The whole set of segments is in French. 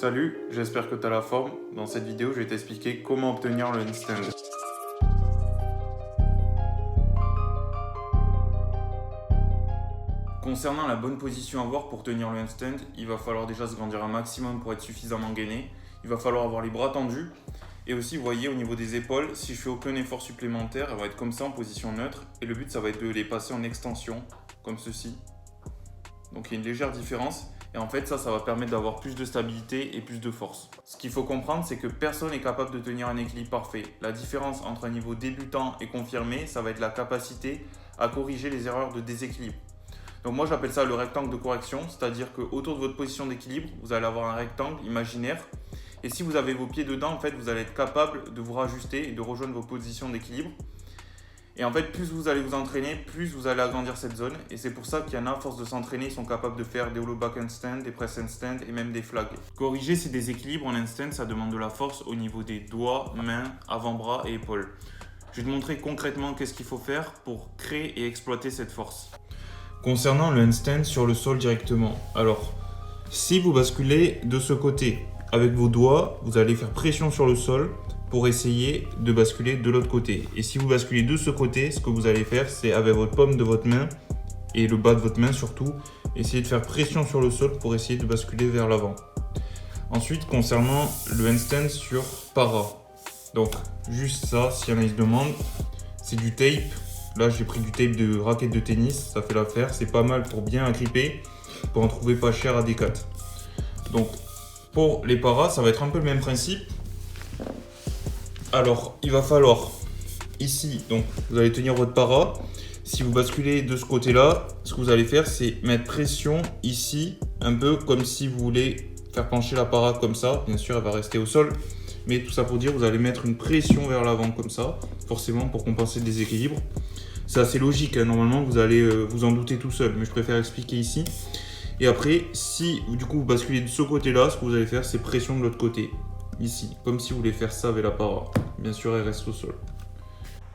Salut, j'espère que tu as la forme. Dans cette vidéo, je vais t'expliquer comment obtenir le handstand. Concernant la bonne position à avoir pour tenir le handstand, il va falloir déjà se grandir un maximum pour être suffisamment gainé. Il va falloir avoir les bras tendus. Et aussi, vous voyez, au niveau des épaules, si je fais aucun effort supplémentaire, elles vont être comme ça en position neutre. Et le but, ça va être de les passer en extension, comme ceci. Donc il y a une légère différence. Et en fait, ça va permettre d'avoir plus de stabilité et plus de force. Ce qu'il faut comprendre, c'est que personne n'est capable de tenir un équilibre parfait. La différence entre un niveau débutant et confirmé, ça va être la capacité à corriger les erreurs de déséquilibre. Donc moi, j'appelle ça le rectangle de correction, c'est-à-dire qu'autour de votre position d'équilibre, vous allez avoir un rectangle imaginaire. Et si vous avez vos pieds dedans, en fait, vous allez être capable de vous rajuster et de rejoindre vos positions d'équilibre. Et en fait, plus vous allez vous entraîner, plus vous allez agrandir cette zone. Et c'est pour ça qu'il y en a, à force de s'entraîner, ils sont capables de faire des hollow back handstand, des press handstand et même des flags. Corriger ces déséquilibres en handstand, ça demande de la force au niveau des doigts, mains, avant-bras et épaules. Je vais te montrer concrètement qu'est-ce qu'il faut faire pour créer et exploiter cette force. Concernant le handstand sur le sol directement, alors, si vous basculez de ce côté avec vos doigts, vous allez faire pression sur le sol pour essayer de basculer de l'autre côté. Et si vous basculez de ce côté, ce que vous allez faire, c'est avec votre paume de votre main et le bas de votre main surtout, essayer de faire pression sur le sol pour essayer de basculer vers l'avant. Ensuite, concernant le handstand sur para, donc juste ça, si y en a qui se demandent, c'est du tape. Là, j'ai pris du tape de raquette de tennis, ça fait l'affaire. C'est pas mal pour bien agripper, pour en trouver pas cher à Decat. Donc, pour les paras, ça va être un peu le même principe. Alors, il va falloir ici, donc vous allez tenir votre para. Si vous basculez de ce côté-là, ce que vous allez faire, c'est mettre pression ici, un peu comme si vous voulez faire pencher la para comme ça. Bien sûr, elle va rester au sol, mais tout ça pour dire, vous allez mettre une pression vers l'avant comme ça, forcément pour compenser le déséquilibre. C'est assez logique, hein. Normalement vous allez vous en douter tout seul, mais je préfère expliquer ici. Et après, si du coup vous basculez de ce côté-là, ce que vous allez faire, c'est pression de l'autre côté. Ici, comme si vous voulez faire ça avec la para. Bien sûr, elle reste au sol.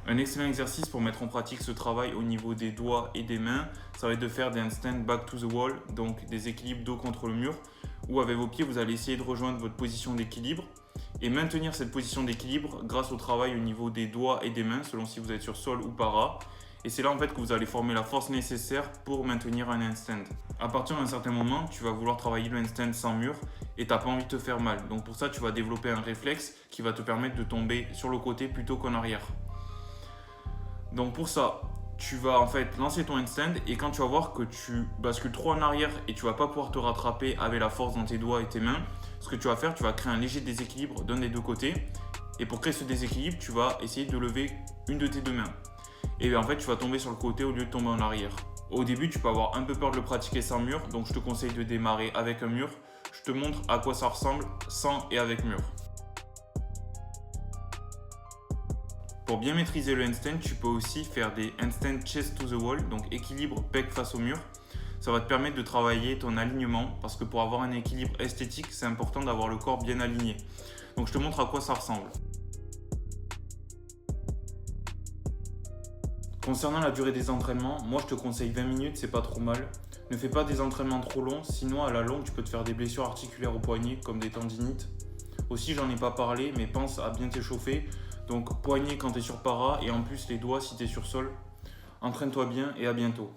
Un excellent exercice pour mettre en pratique ce travail au niveau des doigts et des mains, ça va être de faire des handstand back to the wall, donc des équilibres dos contre le mur, où avec vos pieds, vous allez essayer de rejoindre votre position d'équilibre et maintenir cette position d'équilibre grâce au travail au niveau des doigts et des mains, selon si vous êtes sur sol ou para. Et c'est là en fait que vous allez former la force nécessaire pour maintenir un handstand. À partir d'un certain moment, tu vas vouloir travailler le handstand sans mur et tu n'as pas envie de te faire mal. Donc pour ça, tu vas développer un réflexe qui va te permettre de tomber sur le côté plutôt qu'en arrière. Donc pour ça, tu vas en fait lancer ton handstand et quand tu vas voir que tu bascules trop en arrière et tu vas pas pouvoir te rattraper avec la force dans tes doigts et tes mains, ce que tu vas faire, tu vas créer un léger déséquilibre d'un des deux côtés. Et pour créer ce déséquilibre, tu vas essayer de lever une de tes deux mains. Et en fait, tu vas tomber sur le côté au lieu de tomber en arrière. Au début, tu peux avoir un peu peur de le pratiquer sans mur, donc je te conseille de démarrer avec un mur. Je te montre à quoi ça ressemble sans et avec mur. Pour bien maîtriser le handstand, tu peux aussi faire des handstand chest to the wall, donc équilibre pec face au mur. Ça va te permettre de travailler ton alignement, parce que pour avoir un équilibre esthétique, c'est important d'avoir le corps bien aligné. Donc je te montre à quoi ça ressemble. Concernant la durée des entraînements, moi je te conseille 20 minutes, c'est pas trop mal. Ne fais pas des entraînements trop longs, sinon à la longue tu peux te faire des blessures articulaires au poignet comme des tendinites. Aussi j'en ai pas parlé, mais pense à bien t'échauffer. Donc poignet quand tu es sur para et en plus les doigts si tu es sur sol. Entraîne-toi bien et à bientôt.